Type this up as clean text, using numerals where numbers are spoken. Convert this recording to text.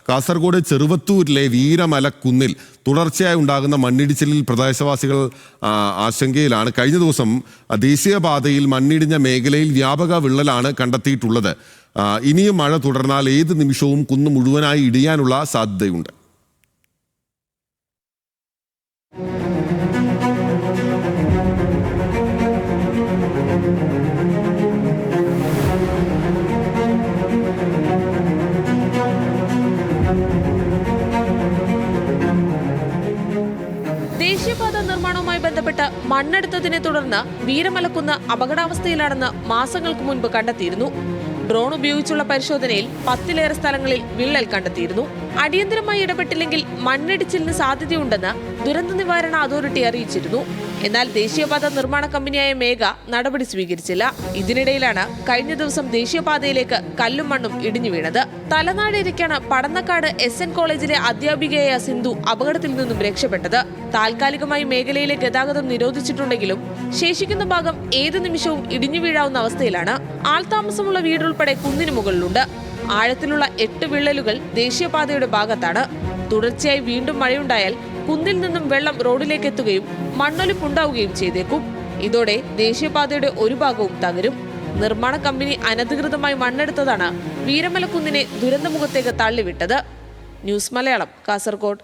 കാസർഗോഡ് ചെറുവത്തൂരിലെ വീരമലക്കുന്നിൽ തുടർച്ചയായി ഉണ്ടാകുന്ന മണ്ണിടിച്ചിലിൽ പ്രദേശവാസികൾ ആശങ്കയിലാണ്. കഴിഞ്ഞ ദിവസം ദേശീയപാതയിൽ മണ്ണിടിഞ്ഞ മേഖലയിൽ വ്യാപക വിള്ളലാണ് കണ്ടെത്തിയിട്ടുള്ളത്. ഇനിയും മഴ തുടർന്നാൽ ഏത് നിമിഷവും കുന്ന് മുഴുവനായി ഇടിയാനുള്ള സാധ്യതയുണ്ട്. ദേശീയപാത നിർമ്മാണവുമായി ബന്ധപ്പെട്ട് മണ്ണെടുത്തതിനെ തുടർന്ന് വീരമലക്കുന്ന് അപകടാവസ്ഥയിലാണെന്ന് മാസങ്ങൾക്ക് മുൻപ് കണ്ടെത്തിയിരുന്നു. ഡ്രോൺ ഉപയോഗിച്ചുള്ള പരിശോധനയിൽ 10ലേറെ സ്ഥലങ്ങളിൽ വിള്ളൽ കണ്ടെത്തിയിരുന്നു. അടിയന്തരമായി ഇടപെട്ടില്ലെങ്കിൽ മണ്ണിടിച്ചിലിന് സാധ്യതയുണ്ടെന്ന് ദുരന്ത നിവാരണ അതോറിറ്റി അറിയിച്ചിരുന്നു. എന്നാൽ ദേശീയപാത നിർമ്മാണ കമ്പനിയായ മേഘ നടപടി സ്വീകരിച്ചില്ല. ഇതിനിടയിലാണ് കഴിഞ്ഞ ദിവസം ദേശീയപാതയിലേക്ക് കല്ലും മണ്ണും ഇടിഞ്ഞു വീണത്. തലനാടിരിക്കാണ് പടന്നക്കാട് SN കോളേജിലെ അധ്യാപികയായ സിന്ധു അപകടത്തിൽ നിന്നും രക്ഷപ്പെട്ടത്. താൽക്കാലികമായി മേഖലയിലെ ഗതാഗതം നിരോധിച്ചിട്ടുണ്ടെങ്കിലും ശേഷിക്കുന്ന ഭാഗം ഏത് നിമിഷവും ഇടിഞ്ഞു വീഴാവുന്ന അവസ്ഥയിലാണ്. ആൾതാമസമുള്ള വീടുൾപ്പെടെ കുന്നിന് മുകളിലുണ്ട്. ആഴത്തിലുള്ള 8 വിള്ളലുകൾ ദേശീയപാതയുടെ ഭാഗത്താണ്. തുടർച്ചയായി വീണ്ടും മഴയുണ്ടായാൽ കുന്നിൽ നിന്നും വെള്ളം റോഡിലേക്ക് എത്തുകയും മണ്ണൊലിപ്പുണ്ടാവുകയും ചെയ്തേക്കും. ഇതോടെ ദേശീയപാതയുടെ ഒരു ഭാഗവും തകരും. നിർമ്മാണ കമ്പനി അനധികൃതമായി മണ്ണെടുത്തതാണ് വീരമലക്കുന്നിനെ ദുരന്തമുഖത്തേക്ക് തള്ളിവിട്ടത്. ന്യൂസ് മലയാളം, കാസർഗോഡ്.